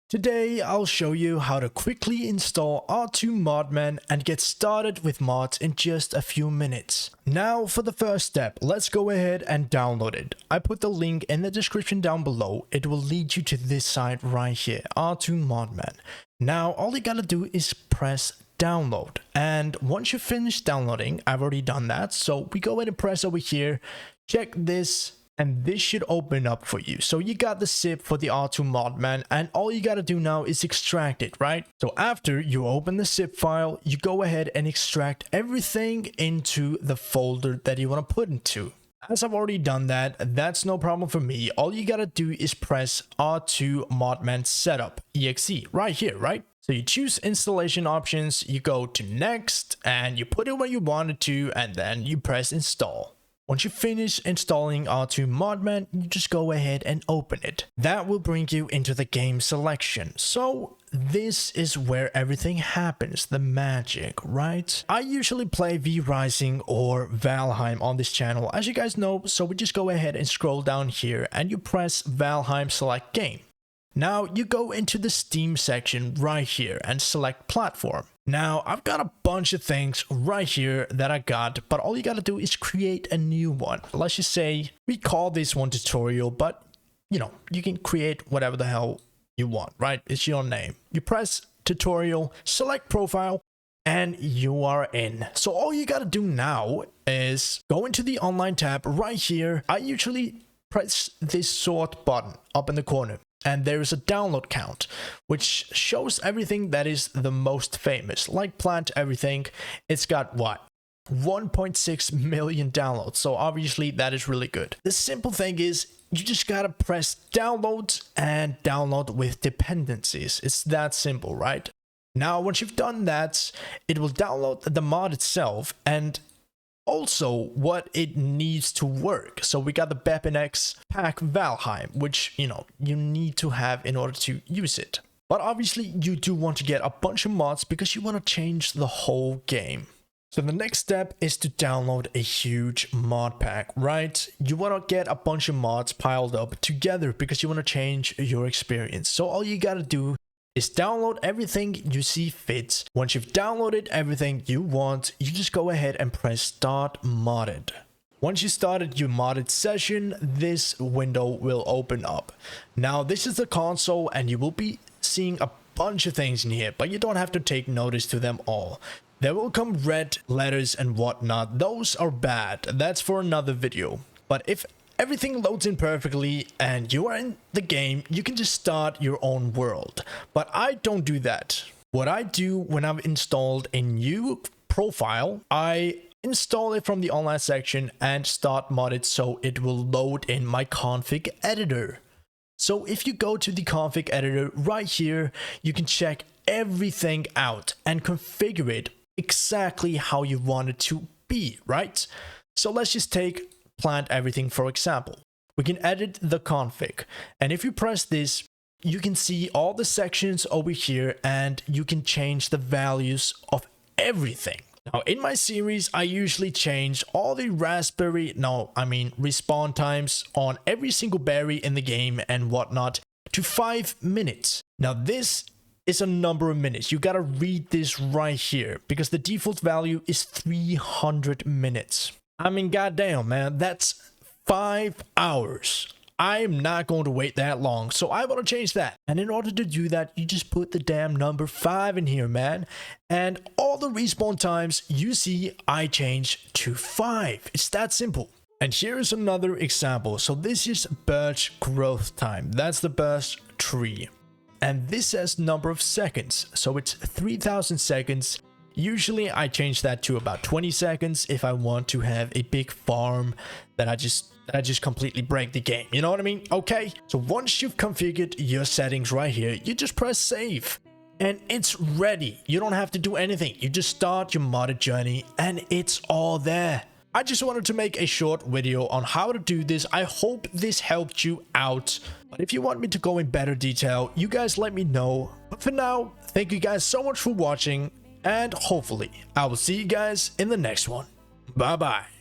Today I'll show you how to quickly install R2 Modman and get started with mods in just a few minutes. Now for the first step, let's go ahead and download it. I put the link in the description down below. It will lead you to this site right here, R2 Modman. Now all you gotta do is press download, and once you finish downloading, I've already done that, so we go ahead and press over here, check this, and this should open up for you. So you got the zip for the R2 Modman, and all you gotta do now is extract it, right? So after you open the zip file, you go ahead and extract everything into the folder that you wanna put into. As I've already done that, that's no problem for me. All you gotta do is press R2 Modman setup exe right here, right? So you choose installation options, you go to next, and you put it where you want it to, and then you press install. Once you finish installing R2 Modman, you just go ahead and open it. That will bring you into the game selection. So this is where everything happens, the magic, right? I usually play V Rising or Valheim on this channel, as you guys know, so we just go ahead and scroll down here and you press Valheim select game. Now you go into the Steam section right here and select platform. Now I've got a bunch of things right here that I got, but all you gotta do is create a new one. Let's just say we call this one tutorial, but you know, you can create whatever the hell you want, right? It's your name. You press tutorial, select profile, and you are in. So all you gotta do now is go into the online tab right here. I usually press this sort button up in the corner. And there is a download count, which shows everything that is the most famous, like Plant Everything. It's got what? 1.6 million downloads. So obviously that is really good. The simple thing is you just gotta press download and download with dependencies. It's that simple, right? Now, once you've done that, it will download the mod itself and also what it needs to work. So we got the BepInEx pack Valheim, which you need to have in order to use it. But obviously you do want to get a bunch of mods because you want to change the whole game. So the next step is to download a huge mod pack, right? You want to get a bunch of mods piled up together because you want to change your experience. So all you gotta do is download everything you see fit. Once you've downloaded everything you want, you just go ahead and press start modded. Once you started your modded session, this window will open up. Now this is the console and you will be seeing a bunch of things in here, but you don't have to take notice to them all. There will come red letters and whatnot. Those are bad. That's for another video. But if everything loads in perfectly and you are in the game, you can just start your own world. But I don't do that. What I do when I've installed a new profile, I install it from the online section and start modded so it will load in my config editor. So if you go to the config editor right here, you can check everything out and configure it exactly how you want it to be, right? So let's just take Plant Everything for example. We can edit the config, and if you press this, you can see all the sections over here and you can change the values of everything. Now in my series, I usually change all the respawn times on every single berry in the game and whatnot to 5 minutes. Now this is a number of minutes. You gotta read this right here because the default value is 300 minutes. I mean, goddamn, man, that's 5 hours. I'm not going to wait that long, so I want to change that. And in order to do that, you just put the damn number 5 in here, man. And all the respawn times you see, I change to 5. It's that simple. And here's another example. So this is birch growth time. That's the birch tree. And this says number of seconds. So it's 3000 seconds. Usually I change that to about 20 seconds if I want to have a big farm that I just completely break the game. You know what I mean? Okay. So once you've configured your settings right here, you just press save and it's ready. You don't have to do anything. You just start your modded journey and it's all there. I just wanted to make a short video on how to do this. I hope this helped you out. But if you want me to go in better detail, you guys let me know. But for now, thank you guys so much for watching. And hopefully, I will see you guys in the next one. Bye-bye.